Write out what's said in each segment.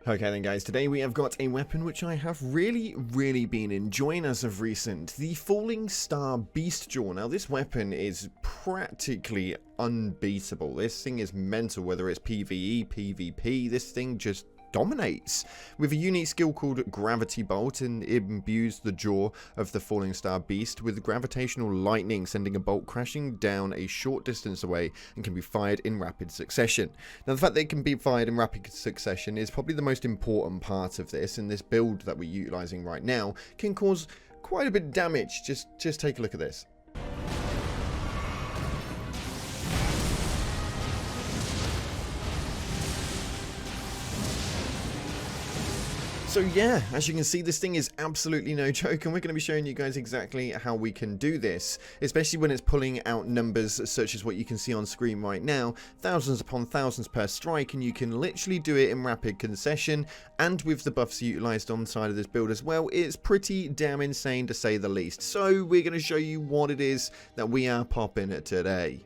Okay then guys, today we have got a weapon which I have really been enjoying as of recent, the Fallingstar Beast Jaw. Now this weapon is practically unbeatable. This thing is mental, whether it's PvE, PvP, this thing just dominates. With a unique skill called Gravity Bolt, and it imbues the jaw of the Fallingstar Beast with gravitational lightning, sending a bolt crashing down a short distance away and can be fired in rapid succession. Now the fact that it can be fired in rapid succession is probably the most important part of this, and this build that we're utilizing right now can cause quite a bit of damage. Just take a look at this. So yeah, as you can see, this thing is absolutely no joke, and we're going to be showing you guys exactly how we can do this, especially when it's pulling out numbers such as what you can see on screen right now, thousands upon thousands per strike, and you can literally do it in rapid concession, and with the buffs utilized on the side of this build as well, it's pretty damn insane to say the least. So we're going to show you what it is that we are popping today.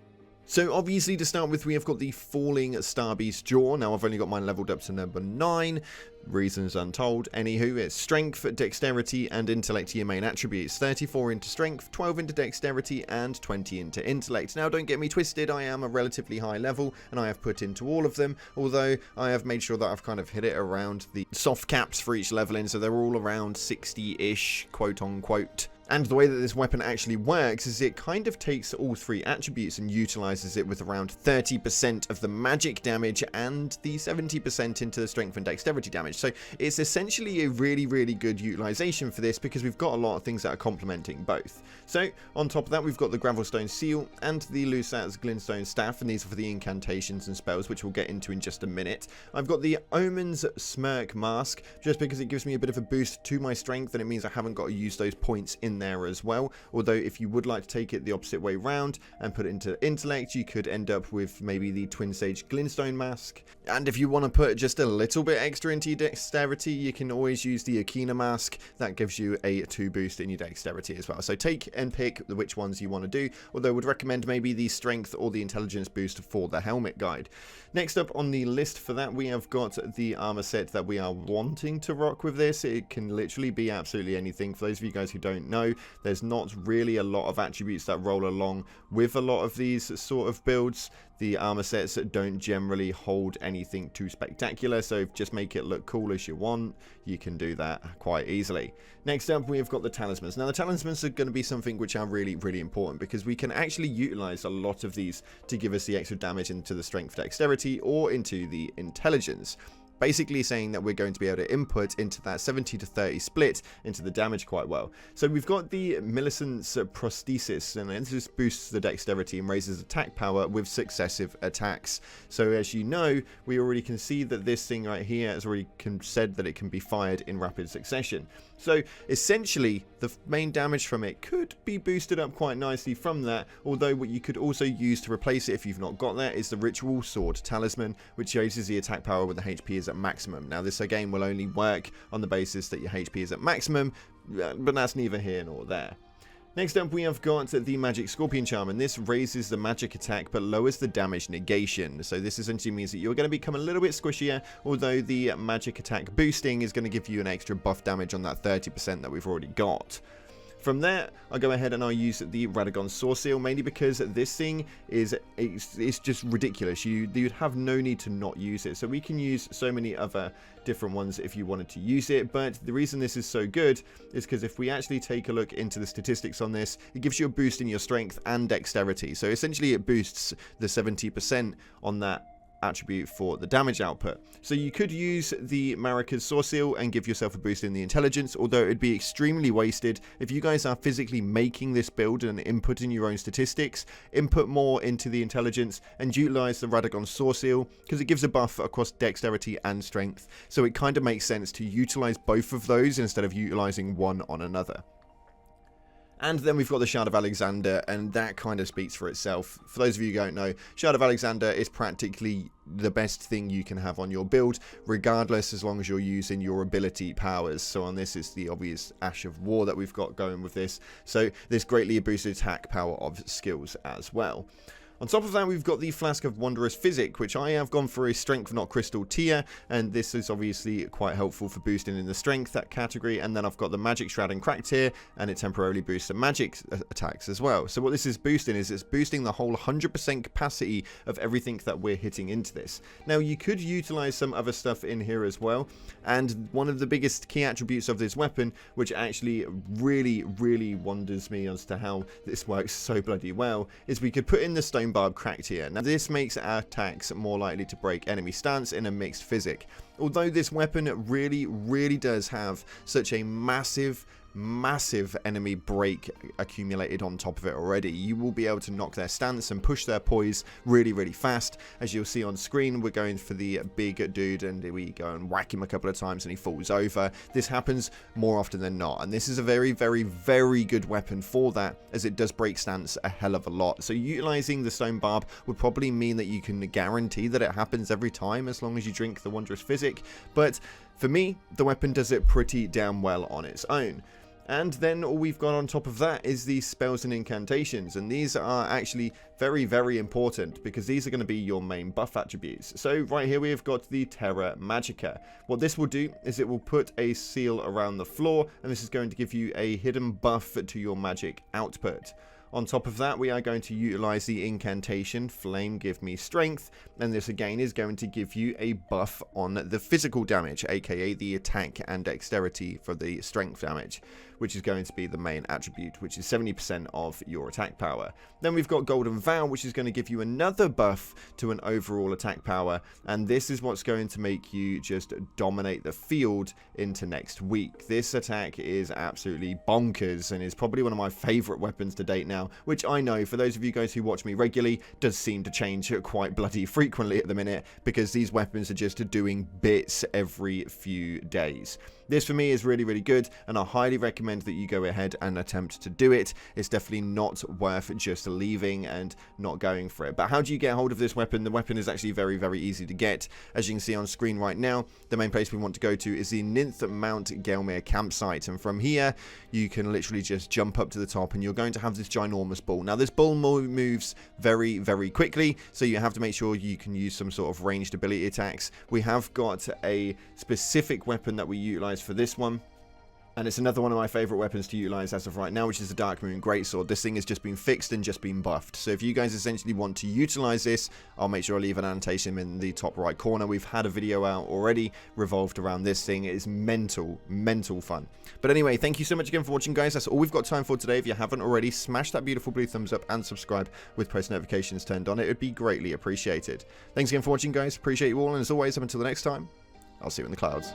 So obviously to start with, we have got the Fallingstar Beast Jaw. Now I've only got mine leveled up to number 9, reasons untold. Anywho, it's strength, dexterity and intellect are your main attributes. 34 into strength, 12 into dexterity and 20 into intellect. Now don't get me twisted, I am a relatively high level and I have put into all of them, although I have made sure that I've kind of hit it around the soft caps for each leveling, so they're all around 60-ish, quote unquote. And the way that this weapon actually works is it kind of takes all 3 attributes and utilizes it with around 30% of the magic damage and the 70% into the strength and dexterity damage. So it's essentially a really good utilization for this, because we've got a lot of things that are complementing both. So on top of that, we've got the Gravelstone Seal and the Lusat's Glintstone Staff, and these are for the incantations and spells, which we'll get into in just a minute. I've got the Omen's Smirk Mask, just because it gives me a bit of a boost to my strength, and it means I haven't got to use those points in there as well. Although if you would like to take it the opposite way round and put it into intellect, you could end up with maybe the Twin Sage Glintstone Mask. And if you want to put just a little bit extra into your dexterity, you can always use the Akina Mask. That gives you a 2 boost in your dexterity as well. So take and pick which ones you want to do, although I would recommend maybe the strength or the intelligence boost for the helmet guide. Next up on the list for that, we have got the armor set that we are wanting to rock with this. It can literally be absolutely anything. For those of you guys who don't know, there's not really a lot of attributes that roll along with a lot of these sort of builds. The armor sets don't generally hold anything too spectacular, so just make it look cool as you want. You can do that quite easily. Next up, we have got the Talismans. Now the Talismans are going to be something which are really important, because we can actually utilize a lot of these to give us the extra damage into the strength, dexterity or into the intelligence. Basically saying that we're going to be able to input into that 70-30 split into the damage quite well. So we've got the Millicent's Prosthesis, and this just boosts the dexterity and raises attack power with successive attacks. So as you know, we already can see that this thing right here has already said that it can be fired in rapid succession. So essentially, the main damage from it could be boosted up quite nicely from that, although what you could also use to replace it if you've not got that is the Ritual Sword Talisman, which raises the attack power when the HP is at maximum. Now this again will only work on the basis that your HP is at maximum, but that's neither here nor there. Next up, we have got the Magic Scorpion Charm, and this raises the magic attack but lowers the damage negation. So this essentially means that you're going to become a little bit squishier, although the magic attack boosting is going to give you an extra buff damage on that 30% that we've already got. From there, I'll go ahead and I'll use the Radagon Saw Seal, mainly because this thing it's just ridiculous. You'd have no need to not use it. So we can use so many other different ones if you wanted to use it, but the reason this is so good is because if we actually take a look into the statistics on this, it gives you a boost in your strength and dexterity. So essentially it boosts the 70% on that attribute for the damage output. So you could use the Marika's Saw Seal and give yourself a boost in the intelligence, although it would be extremely wasted. If you guys are physically making this build and inputting your own statistics, input more into the intelligence and utilize the Radagon Saw Seal, because it gives a buff across dexterity and strength. So it kind of makes sense to utilize both of those instead of utilizing one on another. And then we've got the Shard of Alexander, and that kind of speaks for itself. For those of you who don't know, Shard of Alexander is practically the best thing you can have on your build, regardless, as long as you're using your ability powers. So on this is the obvious Ash of War that we've got going with this. So this greatly boosted attack power of skills as well. On top of that, we've got the Flask of Wondrous Physick, which I have gone for a Strength not Crystal tier, and this is obviously quite helpful for boosting in the Strength, that category. And then I've got the Magic Shroud and Crack tier, and it temporarily boosts the magic attacks as well. So what this is boosting is it's boosting the whole 100% capacity of everything that we're hitting into this. Now, you could utilize some other stuff in here as well, and one of the biggest key attributes of this weapon, which actually really wonders me as to how this works so bloody well, is we could put in the Stone Barb Cracked here. Now, this makes our attacks more likely to break enemy stance in a mixed Physick. Although this weapon really does have such a massive enemy break accumulated on top of it already, you will be able to knock their stance and push their poise really fast. As you'll see on screen, we're going for the big dude and we go and whack him a couple of times and he falls over. This happens more often than not, and this is a very good weapon for that, as it does break stance a hell of a lot. So utilizing the Stone Barb would probably mean that you can guarantee that it happens every time as long as you drink the Wondrous Physick, but for me, the weapon does it pretty damn well on its own. And then all we've got on top of that is the spells and incantations, and these are actually very important, because these are going to be your main buff attributes. So right here we have got the Terra Magica. What this will do is it will put a seal around the floor, and this is going to give you a hidden buff to your magic output. On top of that, we are going to utilize the incantation Flame Give Me Strength, and this again is going to give you a buff on the physical damage, aka the attack and dexterity for the strength damage, which is going to be the main attribute, which is 70% of your attack power. Then we've got Golden Vow, which is going to give you another buff to an overall attack power, and this is what's going to make you just dominate the field into next week. This attack is absolutely bonkers and is probably one of my favorite weapons to date now, which I know, for those of you guys who watch me regularly, does seem to change quite bloody frequently at the minute, because these weapons are just doing bits every few days. This for me is really good, and I highly recommend that you go ahead and attempt to do it. It's definitely not worth just leaving and not going for it. But how do you get hold of this weapon? The weapon is actually very easy to get. As you can see on screen right now, the main place we want to go to is the Ninth Mount Gelmir campsite, and from here you can literally just jump up to the top and you're going to have this ginormous ball. Now this ball moves very quickly, so you have to make sure you can use some sort of ranged ability attacks. We have got a specific weapon that we utilize for this one, and it's another one of my favorite weapons to utilize as of right now, which is the Dark Moon Greatsword. This thing has just been fixed and just been buffed. So if you guys essentially want to utilize this, I'll make sure I leave an annotation in the top right corner. We've had a video out already revolved around this thing. It is mental fun. But anyway, thank you so much again for watching, guys. That's all we've got time for today. If you haven't already, smash that beautiful blue thumbs up and subscribe with post notifications turned on. It would be greatly appreciated. Thanks again for watching, guys. Appreciate you all, and as always, up until the next time, I'll see you in the clouds.